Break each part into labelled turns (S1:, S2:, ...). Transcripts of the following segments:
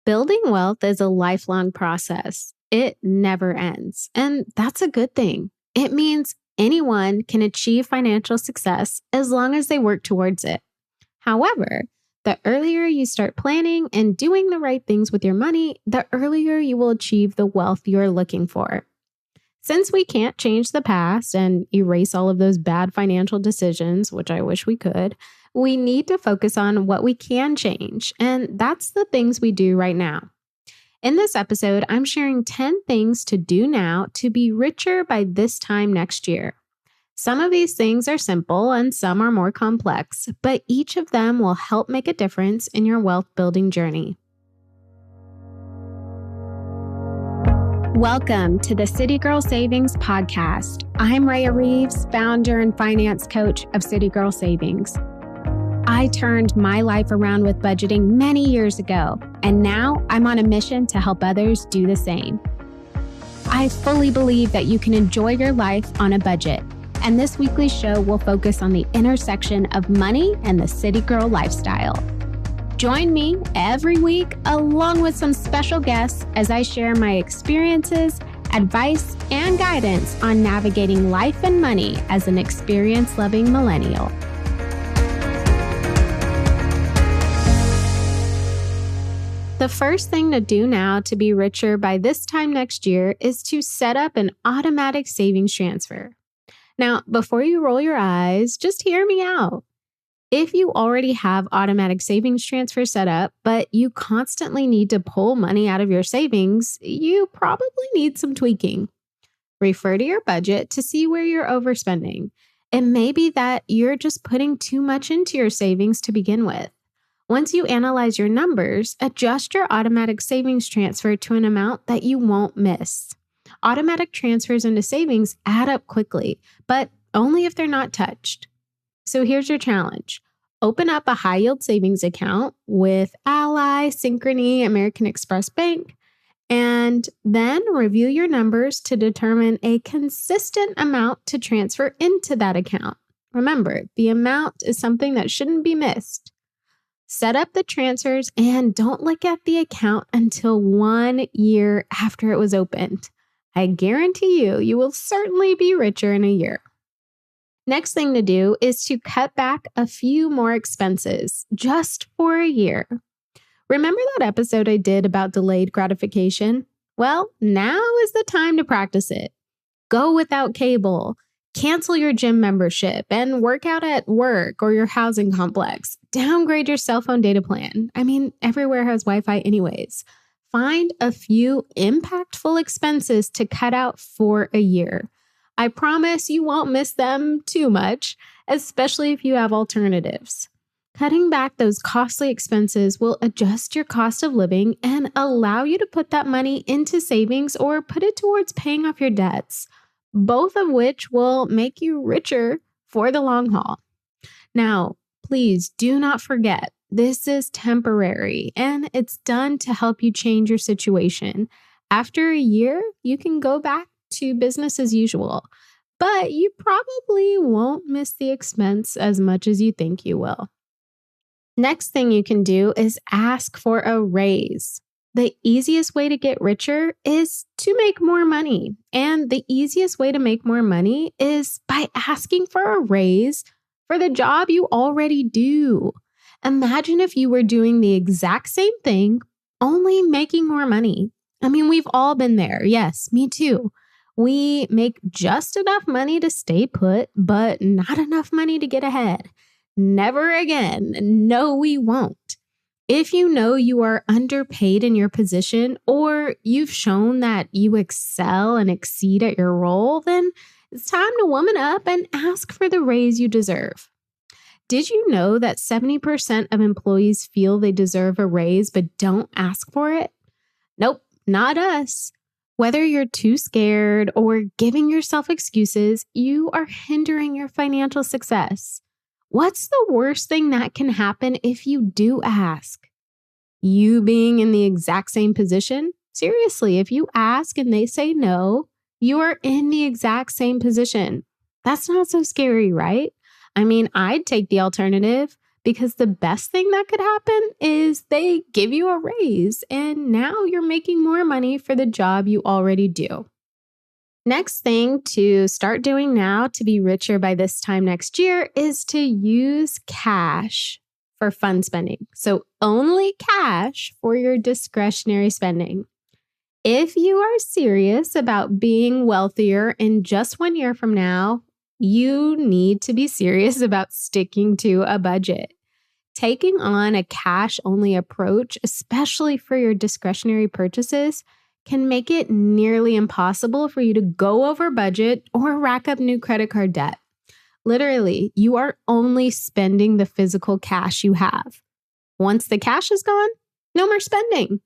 S1: Building wealth is a lifelong process. It never ends. And that's a good thing. It means anyone can achieve financial success as long as they work towards it. However, the earlier you start planning and doing the right things with your money, the earlier you will achieve the wealth you're looking for. Since we can't change the past and erase all of those bad financial decisions, which I wish we could, we need to focus on what we can change, and that's the things we do right now. In this episode, I'm sharing 10 things to do now to be richer by this time next year. Some of these things are simple and some are more complex, but each of them will help make a difference in your wealth building journey. Welcome to the City Girl Savings Podcast. I'm Raya Reeves, founder and finance coach of City Girl Savings. I turned my life around with budgeting many years ago, and now I'm on a mission to help others do the same. I fully believe that you can enjoy your life on a budget, and this weekly show will focus on the intersection of money and the city girl lifestyle. Join me every week along with some special guests as I share my experiences, advice, and guidance on navigating life and money as an experience-loving millennial. The first thing to do now to be richer by this time next year is to set up an automatic savings transfer. Now, before you roll your eyes, just hear me out. If you already have automatic savings transfer set up, but you constantly need to pull money out of your savings, you probably need some tweaking. Refer to your budget to see where you're overspending. It may be that you're just putting too much into your savings to begin with. Once you analyze your numbers, adjust your automatic savings transfer to an amount that you won't miss. Automatic transfers into savings add up quickly, but only if they're not touched. So here's your challenge. Open up a high-yield savings account with Ally, Synchrony, American Express Bank, and then review your numbers to determine a consistent amount to transfer into that account. Remember, the amount is something that shouldn't be missed. Set up the transfers and don't look at the account until 1 year after it was opened. I guarantee you will certainly be richer in a year. Next thing to do is to cut back a few more expenses just for a year. Remember that episode I did about delayed gratification? Well, now is the time to practice it. Go without cable. Cancel your gym membership and work out at work or your housing complex. Downgrade your cell phone data plan. Everywhere has Wi-Fi anyways. Find a few impactful expenses to cut out for a year. I promise you won't miss them too much, especially if you have alternatives. Cutting back those costly expenses will adjust your cost of living and allow you to put that money into savings or put it towards paying off your debts, both of which will make you richer for the long haul. Now, please do not forget, this is temporary and it's done to help you change your situation. After a year, you can go back to business as usual, but you probably won't miss the expense as much as you think you will. Next thing you can do is ask for a raise. The easiest way to get richer is to make more money. And the easiest way to make more money is by asking for a raise for the job you already do. Imagine if you were doing the exact same thing, only making more money. We've all been there. Yes, me too. We make just enough money to stay put, but not enough money to get ahead. Never again. No, we won't. If you know you are underpaid in your position or you've shown that you excel and exceed at your role, then it's time to woman up and ask for the raise you deserve. Did you know that 70% of employees feel they deserve a raise but don't ask for it? Nope, not us. Whether you're too scared or giving yourself excuses, you are hindering your financial success. What's the worst thing that can happen if you do ask? You being in the exact same position? Seriously, if you ask and they say no, you are in the exact same position. That's not so scary, right? I'd take the alternative because the best thing that could happen is they give you a raise and now you're making more money for the job you already do. Next thing to start doing now to be richer by this time next year is to use cash for fun spending. So only cash for your discretionary spending. If you are serious about being wealthier in just 1 year from now, you need to be serious about sticking to a budget. Taking on a cash-only approach, especially for your discretionary purchases, can make it nearly impossible for you to go over budget or rack up new credit card debt. Literally, you are only spending the physical cash you have. Once the cash is gone, no more spending.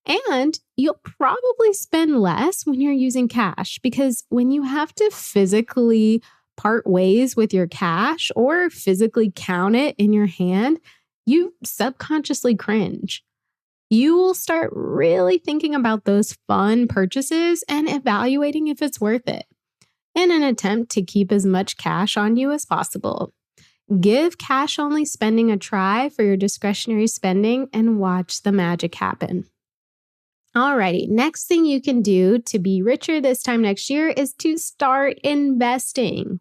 S1: And you'll probably spend less when you're using cash because when you have to physically part ways with your cash or physically count it in your hand, you subconsciously cringe. You will start really thinking about those fun purchases and evaluating if it's worth it in an attempt to keep as much cash on you as possible. Give cash-only spending a try for your discretionary spending and watch the magic happen. Alrighty, next thing you can do to be richer this time next year is to start investing.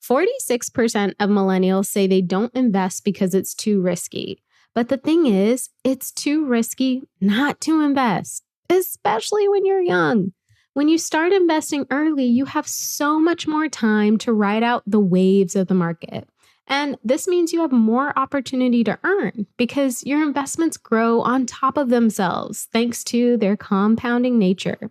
S1: 46% of millennials say they don't invest because it's too risky. But the thing is, it's too risky not to invest, especially when you're young. When you start investing early, you have so much more time to ride out the waves of the market. And this means you have more opportunity to earn because your investments grow on top of themselves thanks to their compounding nature.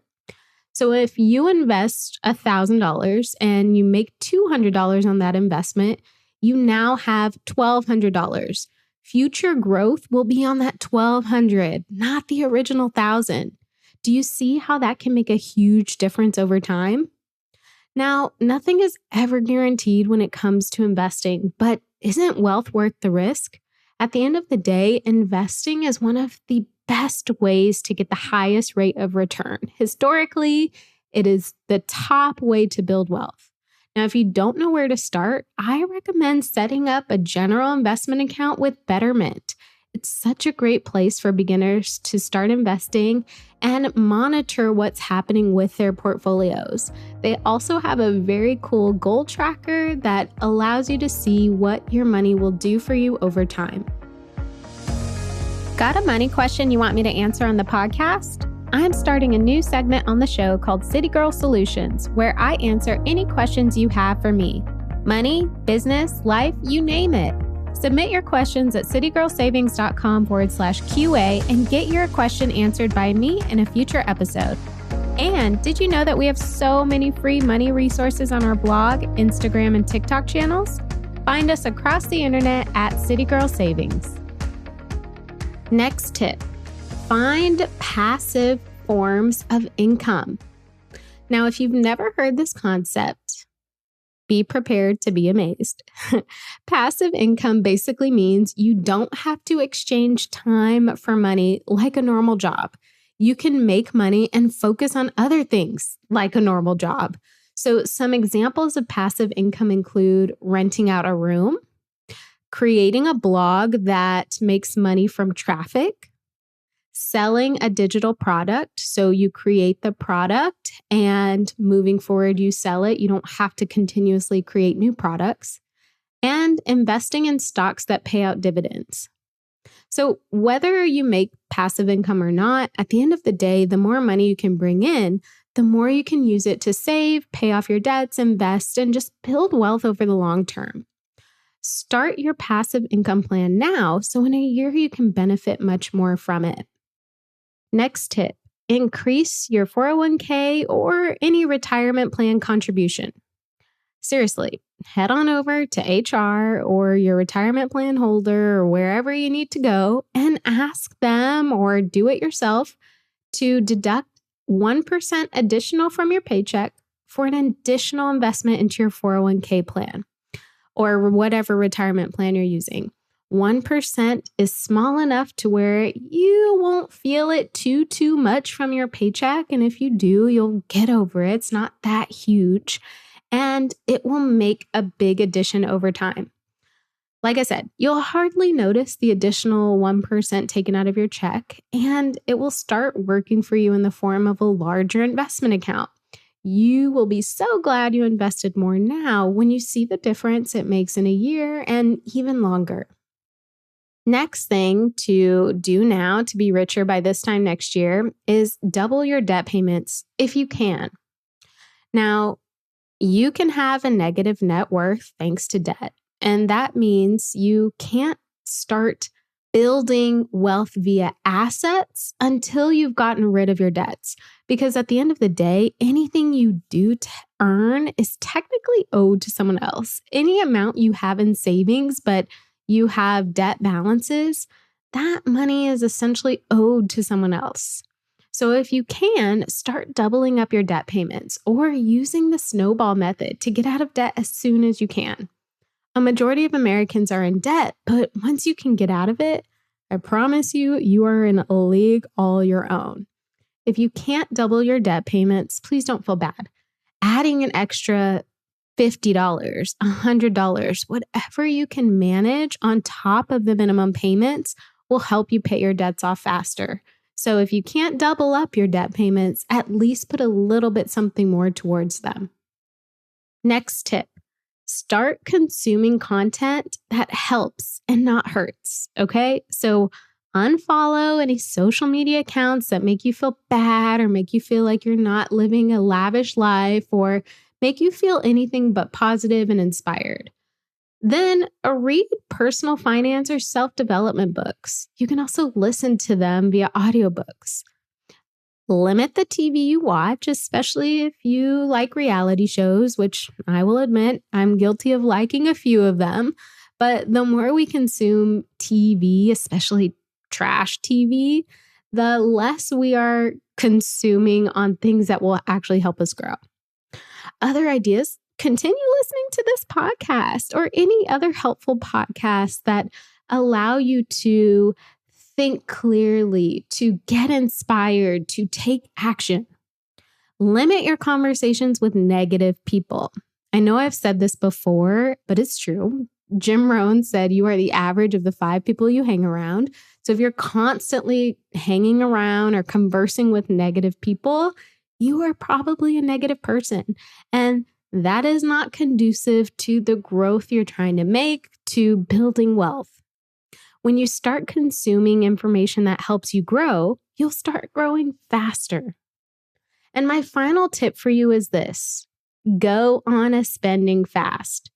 S1: So if you invest $1,000 and you make $200 on that investment, you now have $1,200. Future growth will be on that $1,200, not the original $1,000. Do you see how that can make a huge difference over time? Now, nothing is ever guaranteed when it comes to investing, but isn't wealth worth the risk? At the end of the day, investing is one of the best ways to get the highest rate of return. Historically, it is the top way to build wealth. Now, if you don't know where to start, I recommend setting up a general investment account with Betterment. It's such a great place for beginners to start investing and monitor what's happening with their portfolios. They also have a very cool goal tracker that allows you to see what your money will do for you over time. Got a money question you want me to answer on the podcast? I'm starting a new segment on the show called City Girl Solutions, where I answer any questions you have for me. Money, business, life, you name it. Submit your questions at citygirlsavings.com/QA and get your question answered by me in a future episode. And did you know that we have so many free money resources on our blog, Instagram, and TikTok channels? Find us across the internet at City Girl Savings. Next tip, find passive forms of income. Now, if you've never heard this concept, be prepared to be amazed. Passive income basically means you don't have to exchange time for money like a normal job. You can make money and focus on other things like a normal job. So some examples of passive income include renting out a room, creating a blog that makes money from traffic, selling a digital product. So you create the product and moving forward, you sell it. You don't have to continuously create new products, and investing in stocks that pay out dividends. So whether you make passive income or not, at the end of the day, the more money you can bring in, the more you can use it to save, pay off your debts, invest, and just build wealth over the long term. Start your passive income plan now so in a year you can benefit much more from it. Next tip, increase your 401k or any retirement plan contribution. Seriously, head on over to HR or your retirement plan holder or wherever you need to go and ask them or do it yourself to deduct 1% additional from your paycheck for an additional investment into your 401k plan or whatever retirement plan you're using. 1% is small enough to where you won't feel it too much from your paycheck. And if you do, you'll get over it. It's not that huge. And it will make a big addition over time. Like I said, you'll hardly notice the additional 1% taken out of your check, and it will start working for you in the form of a larger investment account. You will be so glad you invested more now when you see the difference it makes in a year and even longer. Next thing to do now to be richer by this time next year is double your debt payments if you can. Now, you can have a negative net worth thanks to debt. And that means you can't start building wealth via assets until you've gotten rid of your debts. Because at the end of the day, anything you do earn is technically owed to someone else. Any amount you have in savings, but you have debt balances, that money is essentially owed to someone else. So if you can, start doubling up your debt payments or using the snowball method to get out of debt as soon as you can. A majority of Americans are in debt, but once you can get out of it, I promise you, you are in a league all your own. If you can't double your debt payments, please don't feel bad. Adding an extra $50, $100, whatever you can manage on top of the minimum payments will help you pay your debts off faster. So if you can't double up your debt payments, at least put a little bit something more towards them. Next tip. Start consuming content that helps and not hurts, okay? So unfollow any social media accounts that make you feel bad or make you feel like you're not living a lavish life or make you feel anything but positive and inspired. Then read personal finance or self-development books. You can also listen to them via audiobooks. Limit the TV you watch, especially if you like reality shows, which I will admit I'm guilty of liking a few of them. But the more we consume TV, especially trash TV, the less we are consuming on things that will actually help us grow. Other ideas, continue listening to this podcast or any other helpful podcasts that allow you to think clearly, to get inspired, to take action. Limit your conversations with negative people. I know I've said this before, but it's true. Jim Rohn said you are the average of the 5 people you hang around. So if you're constantly hanging around or conversing with negative people, you are probably a negative person. And that is not conducive to the growth you're trying to make, to building wealth. When you start consuming information that helps you grow, you'll start growing faster. And my final tip for you is this: go on a spending fast.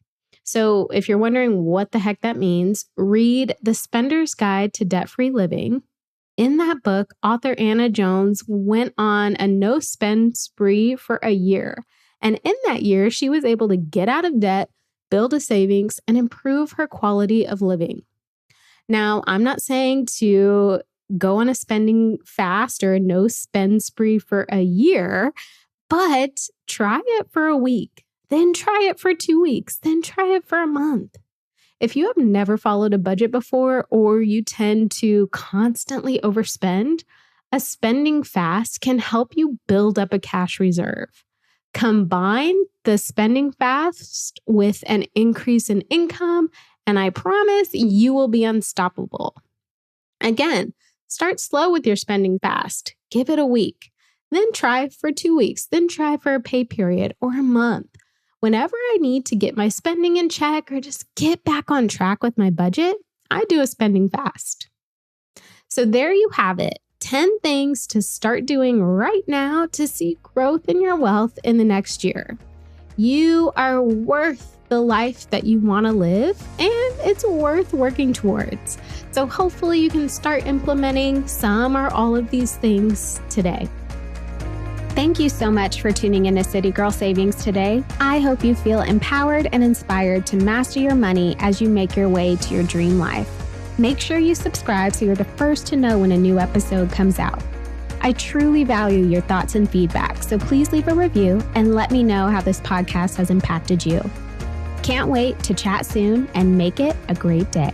S1: So if you're wondering what the heck that means, read The Spender's Guide to Debt-Free Living. In that book, author Anna Jones went on a no-spend spree for a year. And in that year, she was able to get out of debt, build a savings, and improve her quality of living. Now, I'm not saying to go on a spending fast or a no spend spree for a year, but try it for a week, then try it for 2 weeks, then try it for a month. If you have never followed a budget before, or you tend to constantly overspend, a spending fast can help you build up a cash reserve. Combine the spending fast with an increase in income, and I promise you will be unstoppable. Again, start slow with your spending fast. Give it a week. Then try for 2 weeks. Then try for a pay period or a month. Whenever I need to get my spending in check or just get back on track with my budget, I do a spending fast. So there you have it. 10 things to start doing right now to see growth in your wealth in the next year. You are worth the life that you want to live, and it's worth working towards. So hopefully you can start implementing some or all of these things today. Thank you so much for tuning into City Girl Savings today. I hope you feel empowered and inspired to master your money as you make your way to your dream life. Make sure you subscribe so you're the first to know when a new episode comes out. I truly value your thoughts and feedback, so please leave a review and let me know how this podcast has impacted you. Can't wait to chat soon and make it a great day.